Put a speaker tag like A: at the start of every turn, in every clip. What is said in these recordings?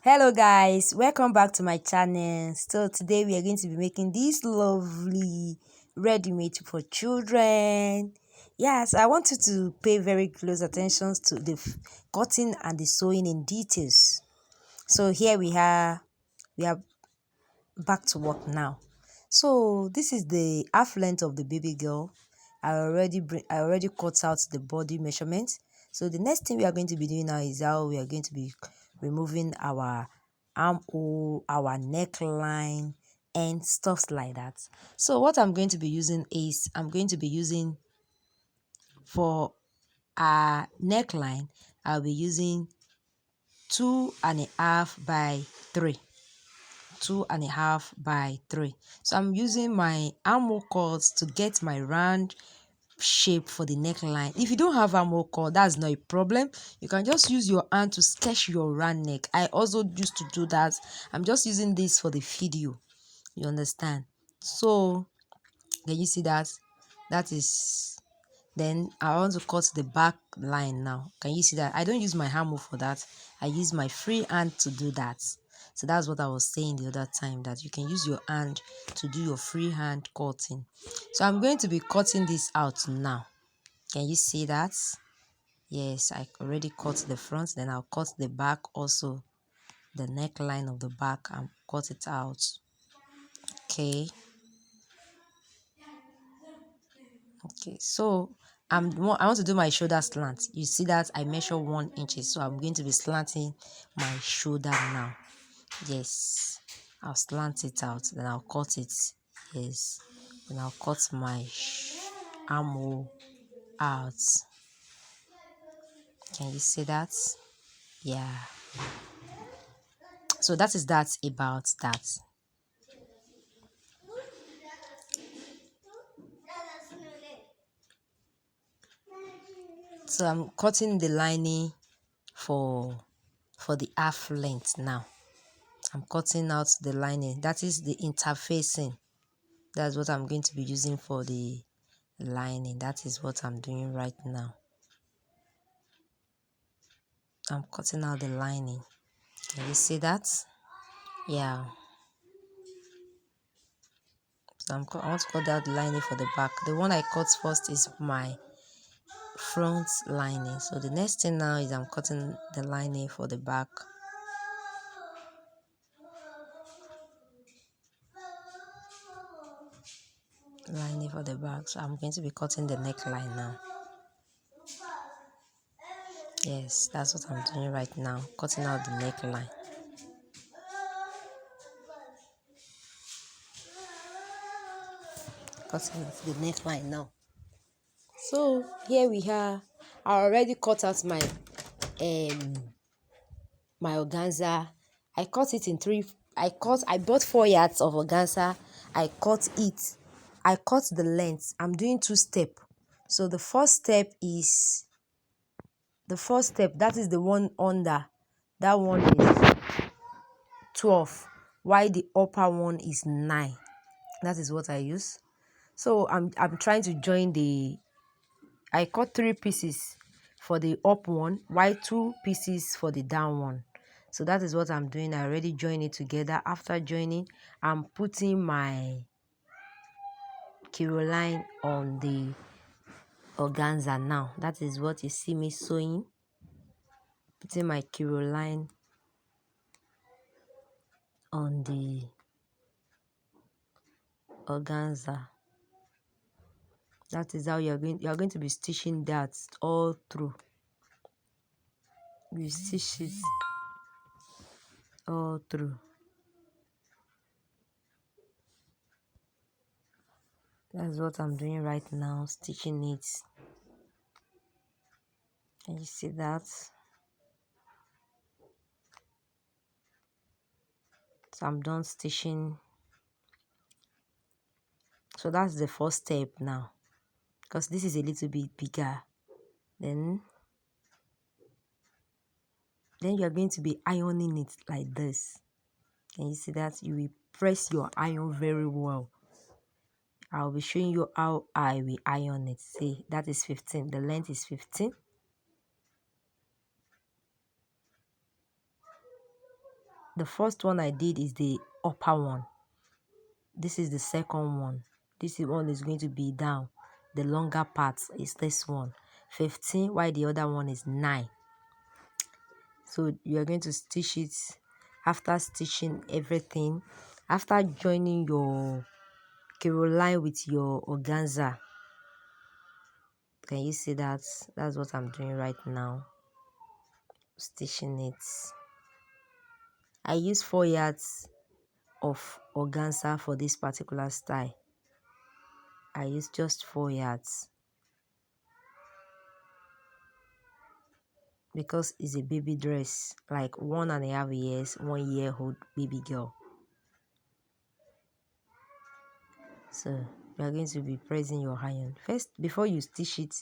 A: Hello guys, welcome back to my channel. So today we are going to be making this lovely ready-made for children. Yes, I want you to pay very close attention to the cutting and the sewing in details. So here we are back to work now. So this is the half length of the baby girl. I already cut out the body measurement. So the next thing we are going to be doing now is how we are going to be removing our armhole, our neckline, and stuff like that. So what I'm going to be using is I'm going to be using for our neckline. I'll be using 2.5 by 3. 2.5 by 3. So I'm using my armhole cords to get my round shape for the neckline. If you don't have armhole cord, that's not a problem. You can just use your hand to sketch your round neck. I also used to do that. I'm just using this for the video. You understand? So can you see that? That is. Then I want to cut the back line now. Can you see that? I don't use my hammer for that. I use my free hand to do that. So that's what I was saying the other time, that you can use your hand to do your free hand cutting. So I'm going to be cutting this out now. Can you see that? Yes, I already cut the front. Then I'll cut the back also. The neckline of the back and cut it out. Okay. Okay, so I want to do my shoulder slant. You see that I measure 1 inch, so I'm going to be slanting my shoulder now. Yes, I'll slant it out, then I'll cut it. Yes, then I'll cut my armhole out. Can you see that? Yeah. So that is that about that. So I'm cutting the lining for the half length now. I'm cutting out the lining. That is the interfacing. That's what I'm going to be using for the lining. That is what I'm doing right now. I'm cutting out the lining. Can you see that? Yeah. So I want to cut out the lining for the back. The one I cut first is my front lining. So the next thing now is I'm cutting the lining for the back. Lining for the back. So I'm going to be cutting the neckline now. Yes, that's what I'm doing right now. Cutting out the neckline. Cutting off the neckline now. So here we are. I already cut out my my organza. I cut it in 3. I bought 4 yards of organza. I cut the length. I'm doing 2 steps. So the first step, that is the one under. That one is 12, while the upper one is 9. That is what I use. So I'm trying to join I cut 3 pieces for the up one, while 2 pieces for the down one. So that is what I'm doing. I already joined it together. After joining, I'm putting my Caroline on the organza now. That is what you see me sewing. Putting my Caroline on the organza. That is how you're going to be stitching that all through. You stitch it all through. That's what I'm doing right now, stitching it. Can you see that? So I'm done stitching. So that's the first step now, because this is a little bit bigger. Then you're going to be ironing it like this. Can you see that? You will press your iron very well. I'll be showing you how I will iron it. See, that is 15. The length is 15. the first one I did is the upper one. This is the second one. This one is going to be down. The longer part is this one, 15, while the other one is 9. So you are going to stitch it after stitching everything, after joining your Caroline with your organza. Can you see that? That's what I'm doing right now, stitching it. I use 4 yards of organza for this particular style. I use just 4 yards because it's a baby dress, like 1.5 years, 1 year old baby girl. So you are going to be pressing your iron first before you stitch it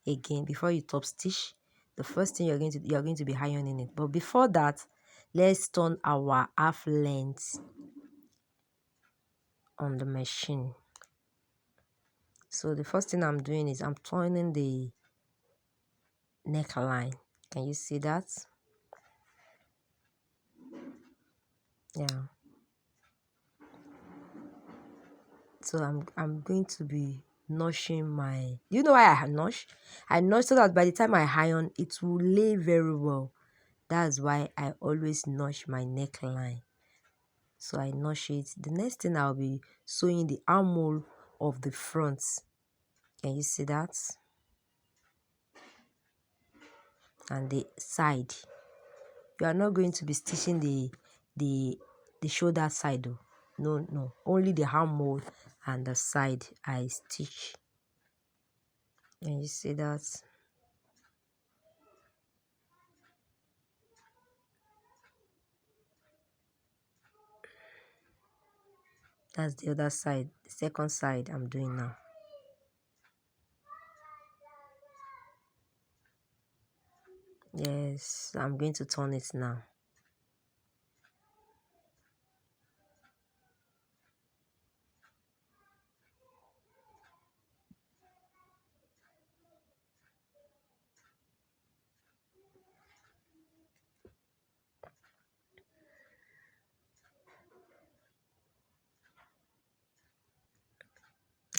A: again. Before you top stitch, the first thing you're going to be ironing it. But before that, let's turn our half length on the machine. So the first thing I'm doing is I'm turning the neckline. Can you see that? Yeah. So I'm going to be notching my, do you know why I notch? I notch so that by the time I iron, it will lay very well. That's why I always notch my neckline. So I notch it. The next thing I'll be sewing the armhole of the front. Can you see that? And the side. You are not going to be stitching the shoulder side though. No, only the armhole and the side I stitch. Can you see that? That's the other side, the second side I'm doing now. Yes, I'm going to turn it now.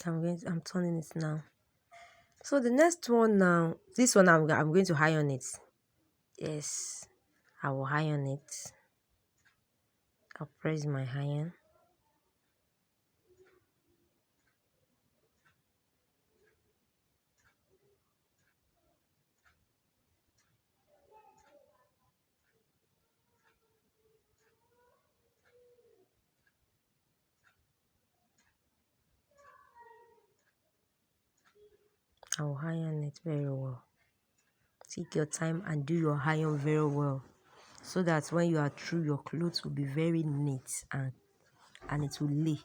A: I'm turning it now. So the next one now, this one I'm going to iron it. Yes, I will iron it. I'll press my iron. I will iron it very well. Take your time and do your iron very well, so that when you are through, your clothes will be very neat and it will lay.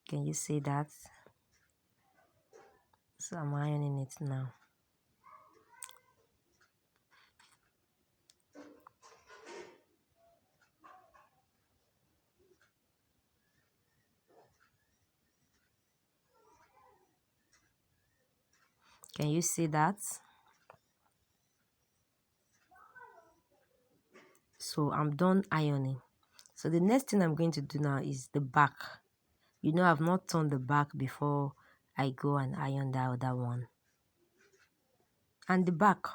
A: Can you see that? So I'm ironing it now. Can you see that? So I'm done ironing. So the next thing I'm going to do now is the back. You know, I've not turned the back before I go and iron the other one. And the back,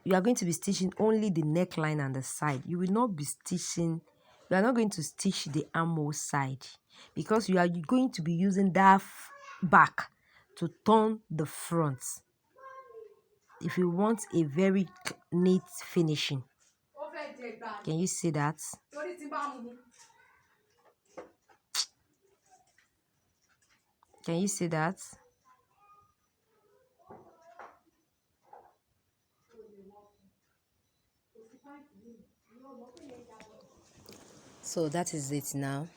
A: you are going to be stitching only the neckline and the side. You will not be stitching, you are not going to stitch the armhole side, because you are going to be using that back to turn the front if you want a very neat finishing. Can you see that? Can you see that? So that is it now.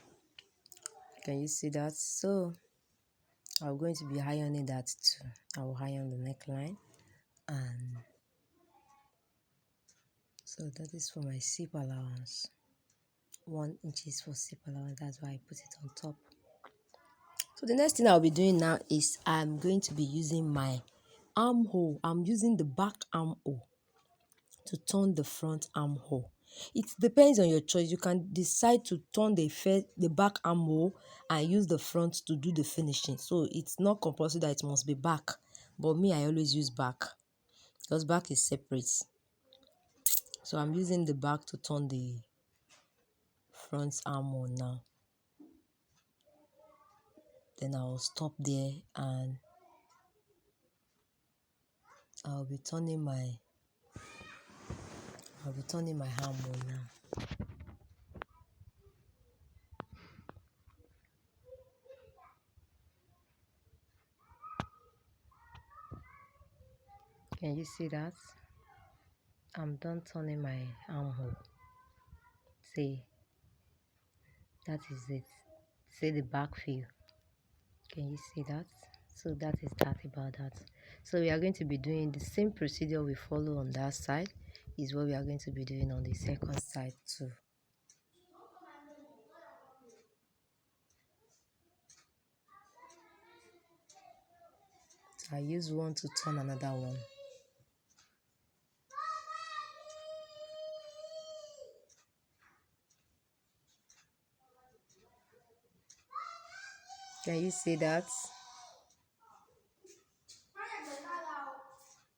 A: Can you see that? So I'm going to be ironing that too. I will iron the neckline, and so that is for my zip allowance. 1 inch for zip allowance. That's why I put it on top. So the next thing I'll be doing now is I'm going to be using my armhole, I'm using the back armhole to turn the front armhole. It depends on your choice. You can decide to turn the back armhole and use the front to do the finishing. So it's not compulsory that it must be back. But me, I always use back because back is separate. So I'm using the back to turn the front armhole now. Then I'll stop there and I'll be turning my armhole now. Can you see that? I'm done turning my armhole. See, that is it. See the back view. Can you see that? So that is that about that. So we are going to be doing the same procedure we follow on that side is what we are going to be doing on the second side too. So I use one to turn another one. Can you see that?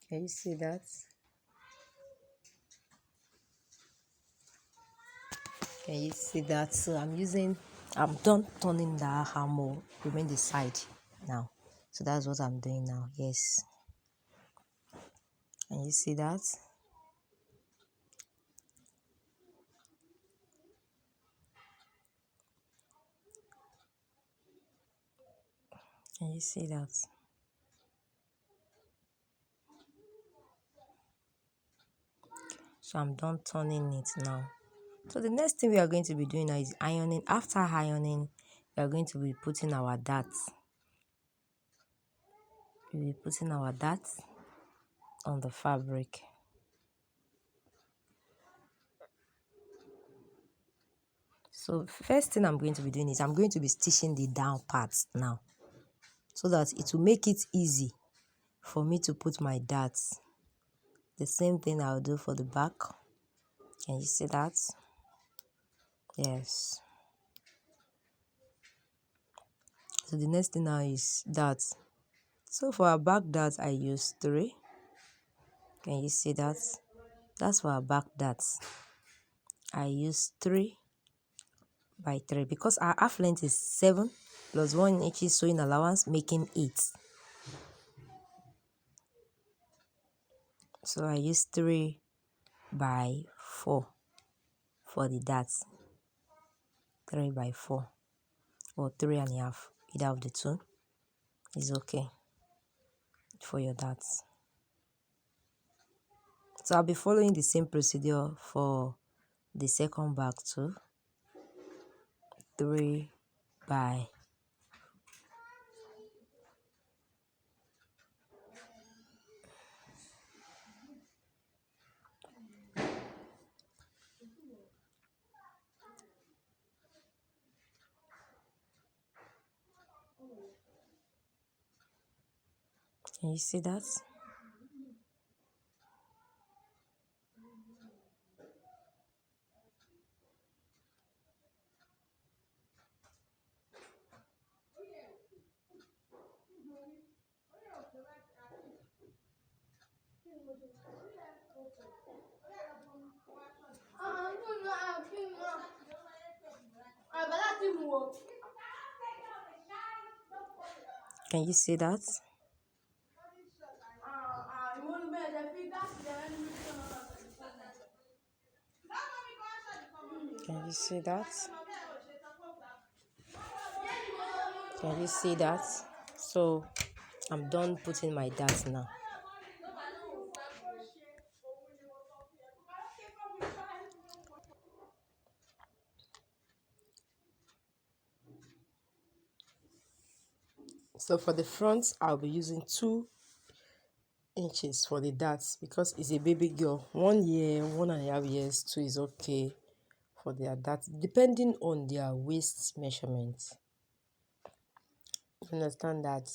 A: Can you see that? Can you see that? So I'm done turning the armhole, remain the side now. So that's what I'm doing now. Yes. Can you see that? Can you see that? So I'm done turning it now. So the next thing we are going to be doing now is ironing. After ironing, we are going to be putting our darts. We'll be putting our darts on the fabric. So first thing I'm going to be doing is I'm going to be stitching the down parts now, so that it will make it easy for me to put my darts. The same thing I'll do for the back. Can you see that? Yes. So the next thing now is darts. So for our back darts, I use 3. Can you see that? That's for our back darts. I use 3 by 3 because our half length is 7 plus 1 inch sewing allowance, making 8. So I use 3 by 4 for the darts. 3 by 4 or 3.5, either of the two is okay for your darts. So I'll be following the same procedure for the second back too. 3 by Can you see that? Can you see that? Can you see that? Can you see that? So I'm done putting my darts now. So for the front, I'll be using 2 inches for the darts because it's a baby girl. 1 year, 1.5 years, 2 is okay for their darts, depending on their waist measurement. You understand that?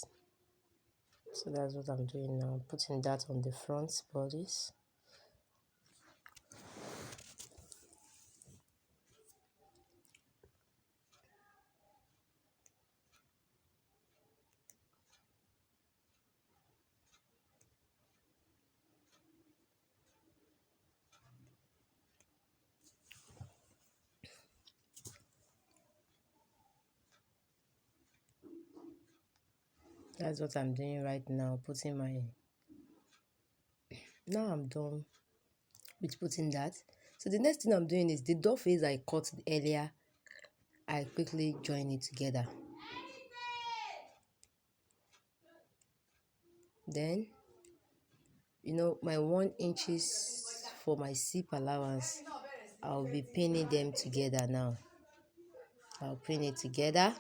A: So that's what I'm doing now, putting that on the front bodice. That's what I'm doing right now, putting my... Now I'm done with putting that. So the next thing I'm doing is the doll face I cut earlier, I quickly join it together. Then, my 1 inches for my zip allowance, I'll be pinning them together now. I'll pin it together.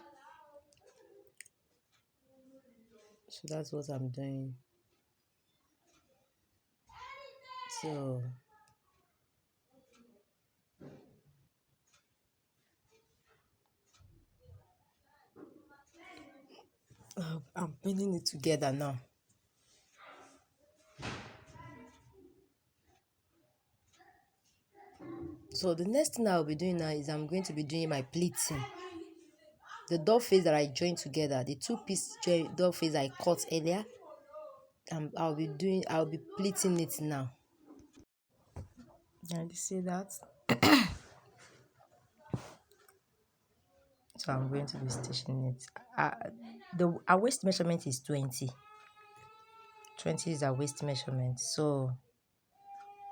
A: So that's what I'm doing. So I'm pinning it together now. So the next thing I'll be doing now is I'm going to be doing my pleating. The doll face that I joined together, the two-piece doll face I cut earlier, I'll be pleating it now. Can you see that? So I'm going to be stitching it. Our waist measurement is 20. 20 is our waist measurement. So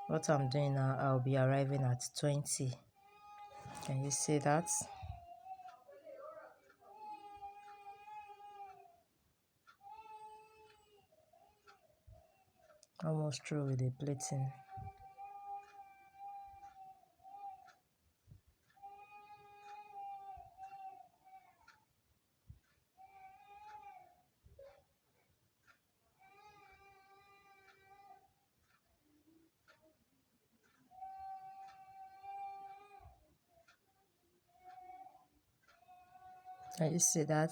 A: what I'm doing now, I'll be arriving at 20. Can you see that? Almost through with the plating. Can you see that?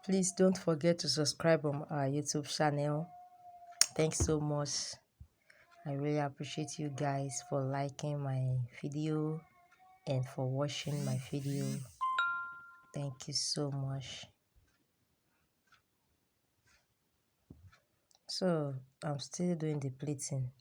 A: Please don't forget to subscribe on our YouTube channel. Thanks so much. I really appreciate you guys for liking my video and for watching my video. Thank you so much. So I'm still doing the pleating.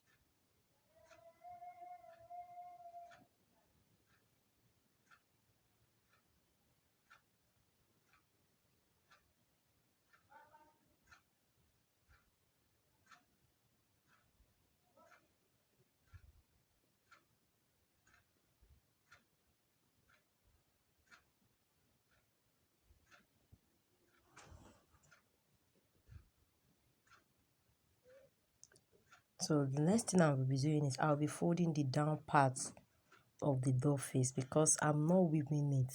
A: So the next thing I will be doing is I'll be folding the down part of the doll face because I'm not weaving it.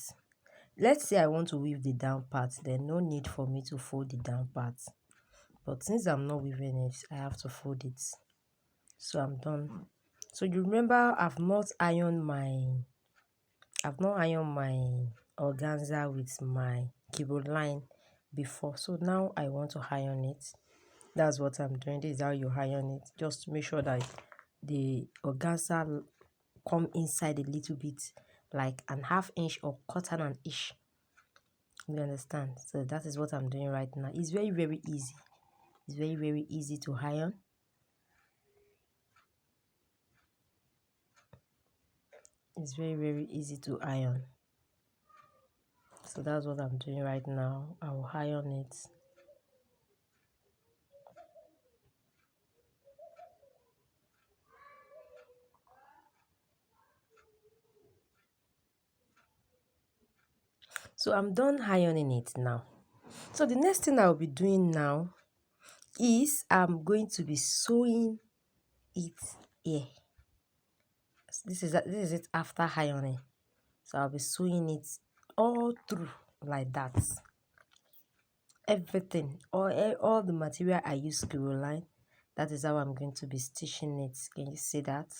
A: Let's say I want to weave the down part, then no need for me to fold the down part. But since I'm not weaving it, I have to fold it. So I'm done. So you remember I've not ironed my organza with my keyboard line before. So now I want to iron it. That's what I'm doing. This is how you iron it. Just to make sure that the organza come inside a little bit, like an half inch or quarter an inch. You understand? So that is what I'm doing right now. It's very, very easy. It's very, very easy to iron. It's very, very easy to iron. So that's what I'm doing right now. I will iron it. So I'm done ironing it now. So the next thing I'll be doing now is I'm going to be sewing it here. This is it after ironing. So I'll be sewing it all through like that. Everything, all the material I use squirrel line. That is how I'm going to be stitching it. Can you see that?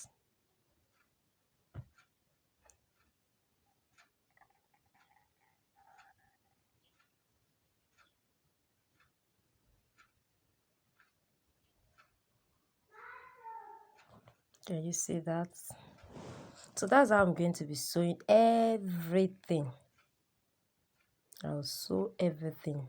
A: Can you see that? So that's how I'm going to be sewing everything. I'll sew everything.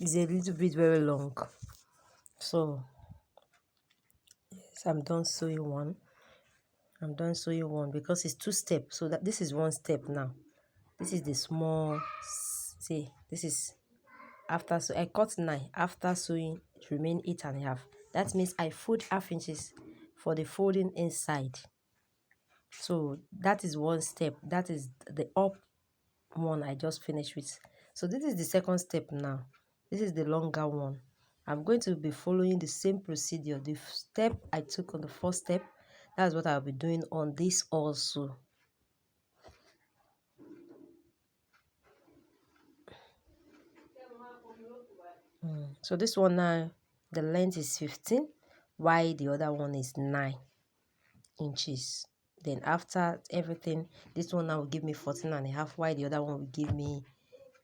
A: It's a little bit very long. So yes, I'm done sewing one. I'm done sewing one because it's two steps. So that this is one step now. This is the small. See, this is after. So I cut 9 after sewing. It remain 8.5. That means I fold half inches for the folding inside. So that is one step. That is the up one I just finished with. So this is the second step now. This is the longer one. I'm going to be following the same procedure. The step I took on the first step, that's what I'll be doing on this also. So this one now, the length is 15, while the other one is 9 inches. Then after everything, this one now will give me 14.5, while the other one will give me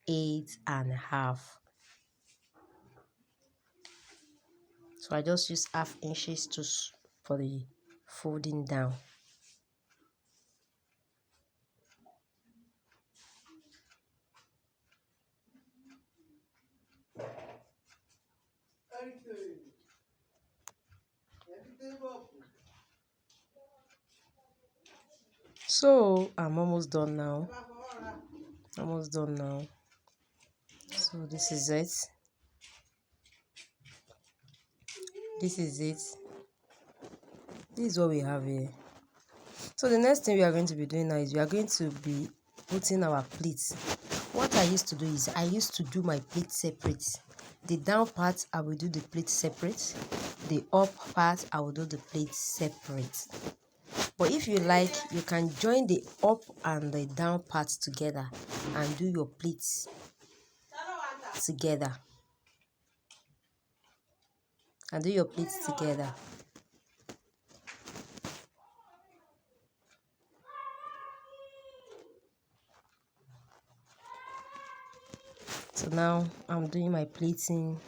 A: 8.5. So I just use half inches for the folding down. So I'm almost done now. Almost done now. So this is it. This is it. This is what we have here. So the next thing we are going to be doing now is we are going to be putting our pleats. What I used to do is I used to do my pleats separate. The down part I will do the pleats separate. The up part I will do the pleats separate. But if you like, you can join the up and the down parts together and do your pleats together. And do your pleats together. So now I'm doing my pleating.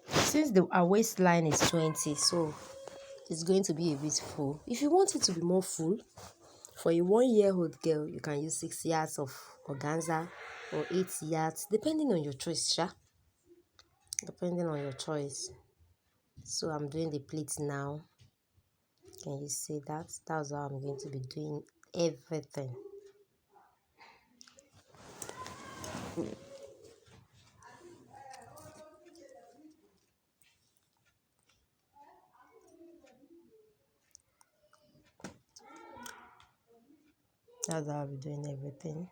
A: Since our waistline is 20, so it's going to be a bit full. If you want it to be more full, for a 1-year-old girl, you can use 6 yards of organza or 8 yards, depending on your choice, sha. Depending on your choice. So I'm doing the pleats now. Can you see that? That's how I'm going to be doing everything. That's how I'll be doing everything.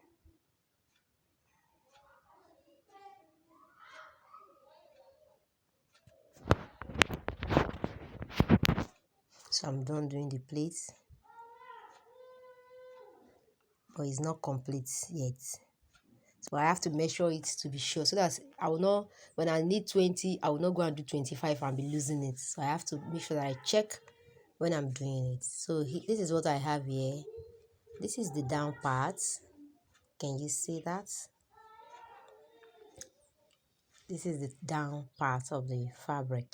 A: So I'm done doing the pleats. But it's not complete yet. So I have to measure it to be sure. So that I will not, when I need 20, I will not go and do 25 and be losing it. So I have to make sure that I check when I'm doing it. So this is what I have here. This is the down part. Can you see that? This is the down part of the fabric.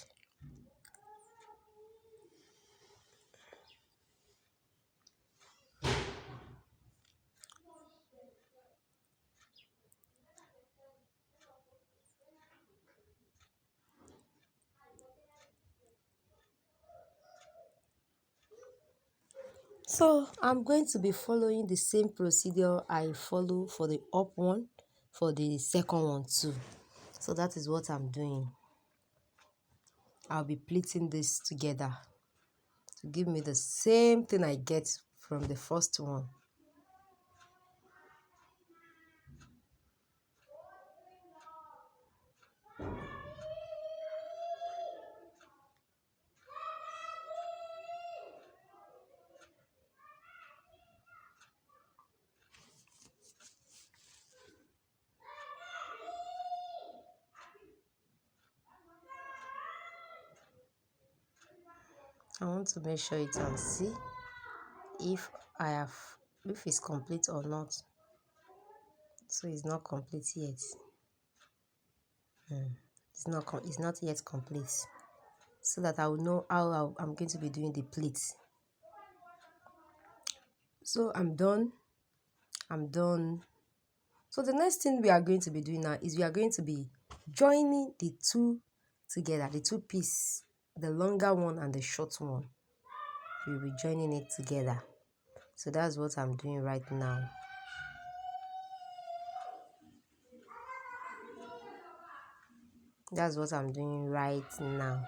A: So I'm going to be following the same procedure I follow for the up one, for the second one too. So that is what I'm doing. I'll be pleating this together to give me the same thing I get from the first one. I want to make sure you can see if I have if it's complete or not. So it's not complete yet. It's not yet complete. So that I will know how I'm going to be doing the pleats. So I'm done. I'm done. So the next thing we are going to be doing now is we are going to be joining the two together, the two pieces, the longer one and the short one. We'll be joining it together. So that's what I'm doing right now. That's what I'm doing right now.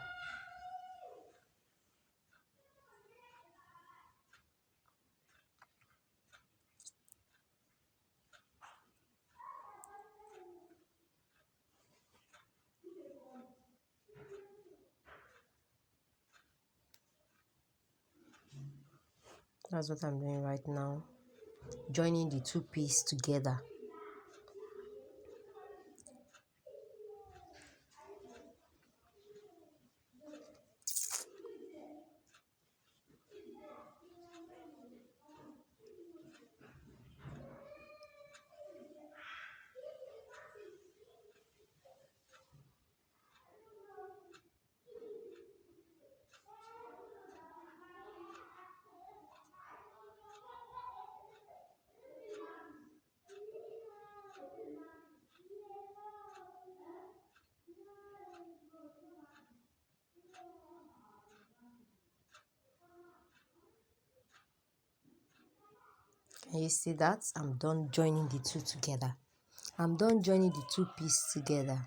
A: That's what I'm doing right now. Joining the two pieces together. Can you see that? I'm done joining the two together. I'm done joining the two pieces together.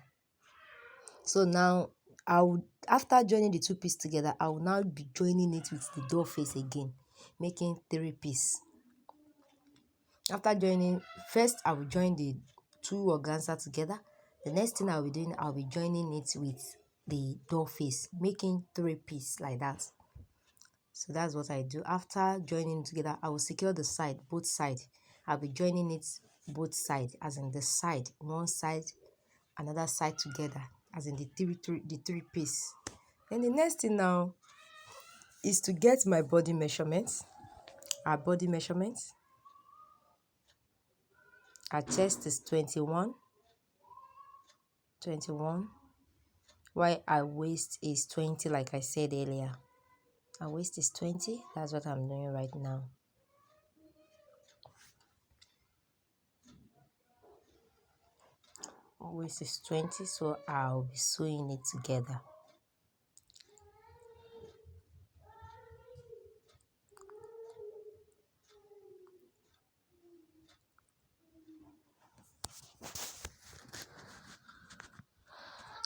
A: So now, after joining the two pieces together, I will now be joining it with the door face again, making 3 pieces. After joining, first I will join the two organza together. The next thing I'll be doing, I'll be joining it with the door face, making 3 pieces like that. So that's what I do. After joining together, I will secure the side, both sides. I'll be joining it both sides, as in the side, one side, another side together, as in the three piece. Then the next thing now is to get my body measurements. Our body measurements. Our chest is 21, while our waist is 20, like I said earlier. Our waist is 20. That's what I'm doing right now. Waist is 20, so I'll be sewing it together.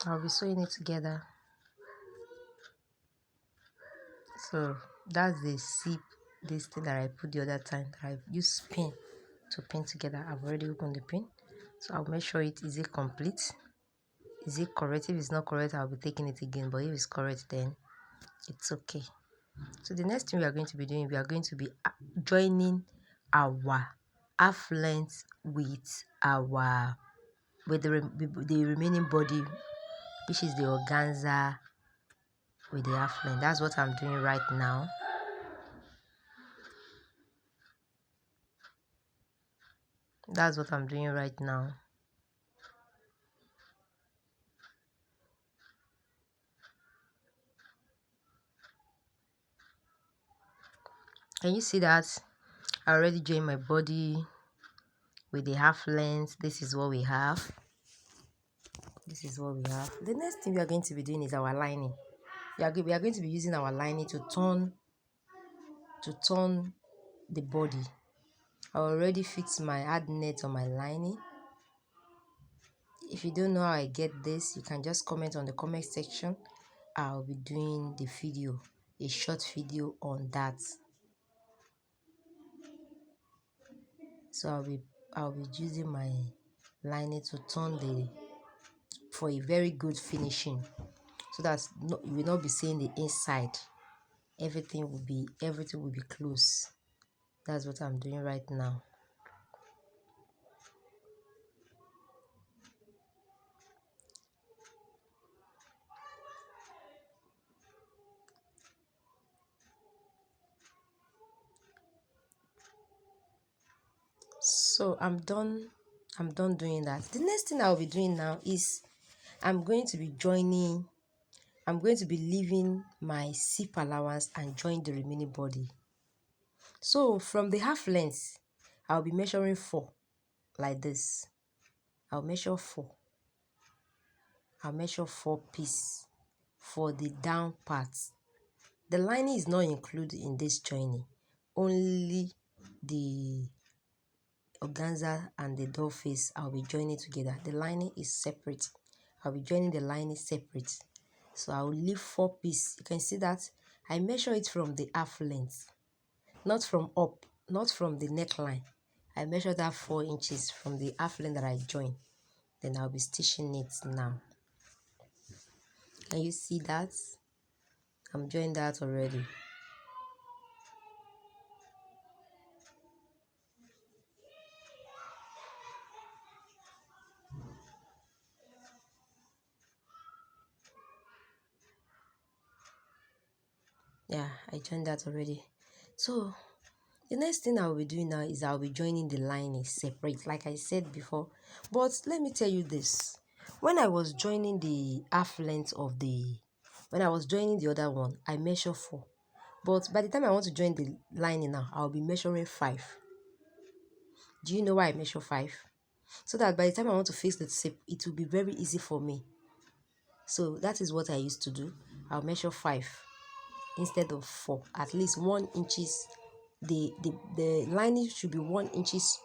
A: I'll be sewing it together. So that's the zip, this thing that I put the other time that I used pin to pin together. I've already opened the pin, so I'll make sure is it complete, is it correct. If it's not correct, I'll be taking it again, but if it's correct, then it's okay. So the next thing we are going to be doing, we are going to be joining our half length with our the remaining body, which is the organza, with the half length. That's what I'm doing right now. That's what I'm doing right now. Can you see that? I already joined my body with the half length. This is what we have. This is what we have. The next thing we are going to be doing is our lining. We are going to be using our lining to turn the body. I already fixed my hard net on my lining. If you don't know how I get this, you can just comment on the comment section. I'll be doing the video, a short video on that. So I'll be using my lining to turn for a very good finishing, so that you will not be seeing the inside. Everything will be close. That's what I'm doing right now. So I'm done doing that. The next thing I'll be doing now is I'm going to be joining I'm going to be leaving my zip allowance and join the remaining body. So from the half length, I'll be measuring 4 like this. I'll measure 4. I'll measure 4 pieces for the down part. The lining is not included in this joining. Only the organza and the doll face I'll be joining together. The lining is separate. I'll be joining the lining separate. So I'll leave 4 pieces. You can see that I measure it from the half length, not from up, not from the neckline. I measure that 4 inches from the half length that I join. Then I'll be stitching it now. Can you see that? I'm joining that already. Yeah, I joined that already. So the next thing I'll be doing now is I'll be joining the lining separate, like I said before. But let me tell you this. When I was joining the half length of when I was joining the other one, I measure 4. But by the time I want to join the lining now, I'll be measuring 5. Do you know why I measure 5? So that by the time I want to fix the zip, it will be very easy for me. So that is what I used to do. I'll measure 5 instead of 4. At least 1 inches. The lining should be 1 inches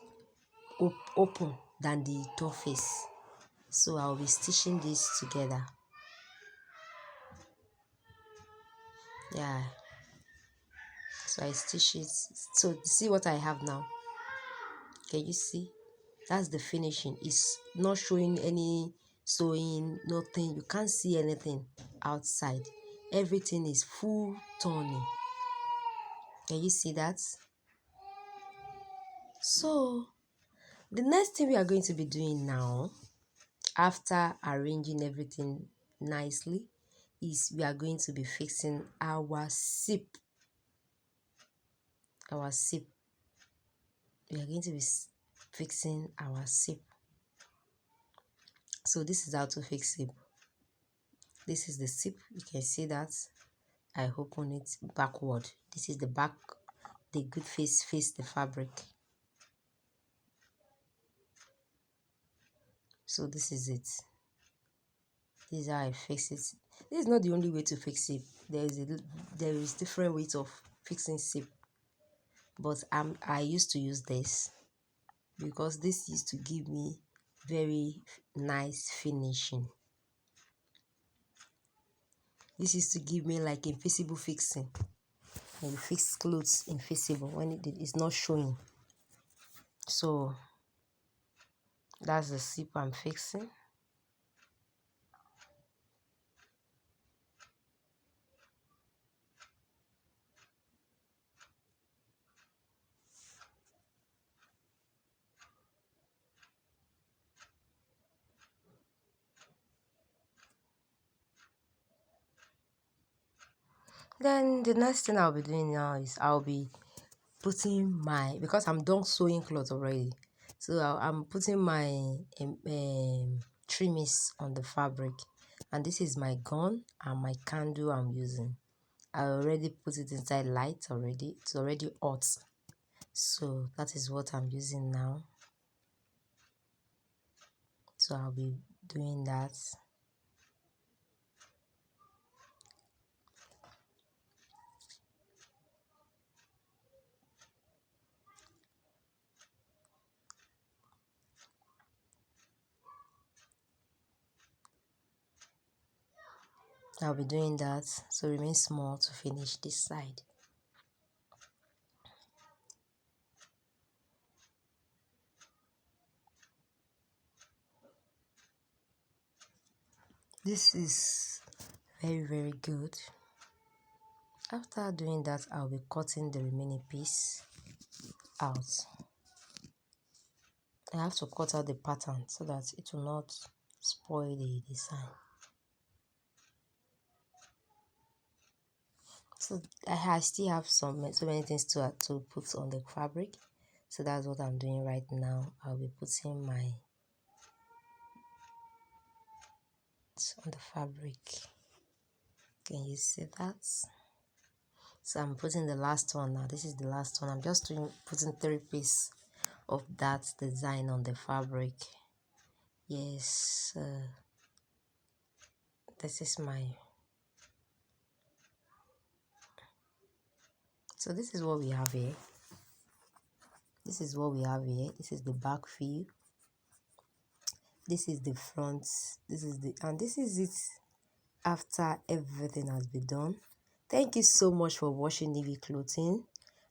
A: open than the toe face. So I'll be stitching this together. Yeah. So I stitch it. So see what I have now. Can you see? That's the finishing. It's not showing any sewing, nothing. You can't see anything outside. Everything is full turning. Can you see that? So the next thing we are going to be doing now, after arranging everything nicely, is we are going to be fixing our zip. Our zip. We are going to be fixing our zip. So this is how to fix zip. This is the zip. You can see that. I open it backward. This is the back. The good face the fabric. So this is it. This is how I fix it. This is not the only way to fix it. There is different ways of fixing zip. But I used to use this because this used to give me very nice finishing. This used to give me like invisible fixing. When you fix clothes invisible when it is not showing. So that's the zip I'm fixing. Then the next thing I'll be doing now is I'll be putting because I'm done sewing clothes already. So I'm putting my trimmings on the fabric. And this is my gun and my candle I'm using. I already put it inside light already. It's already hot. So that is what I'm using now. So I'll be doing that. I'll be doing that. So remain small to finish this side. This is very good. After doing that, I'll be cutting the remaining piece out. I have to cut out the pattern so that it will not spoil the design. So I still have so many things to put on the fabric. So that's what I'm doing right now. I'll be putting my on the fabric. Can you see that? So I'm putting the last one now. This is the last one. I'm just putting 3 pieces of that design on the fabric. Yes, this is my, so this is what we have here. This is what we have here. This is the back view. This is the front. This is the, and this is it after everything has been done. Thank you so much for watching Navy Clothing,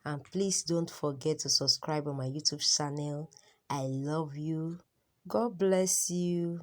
A: and please don't forget to subscribe on my YouTube channel. I love you. God bless you.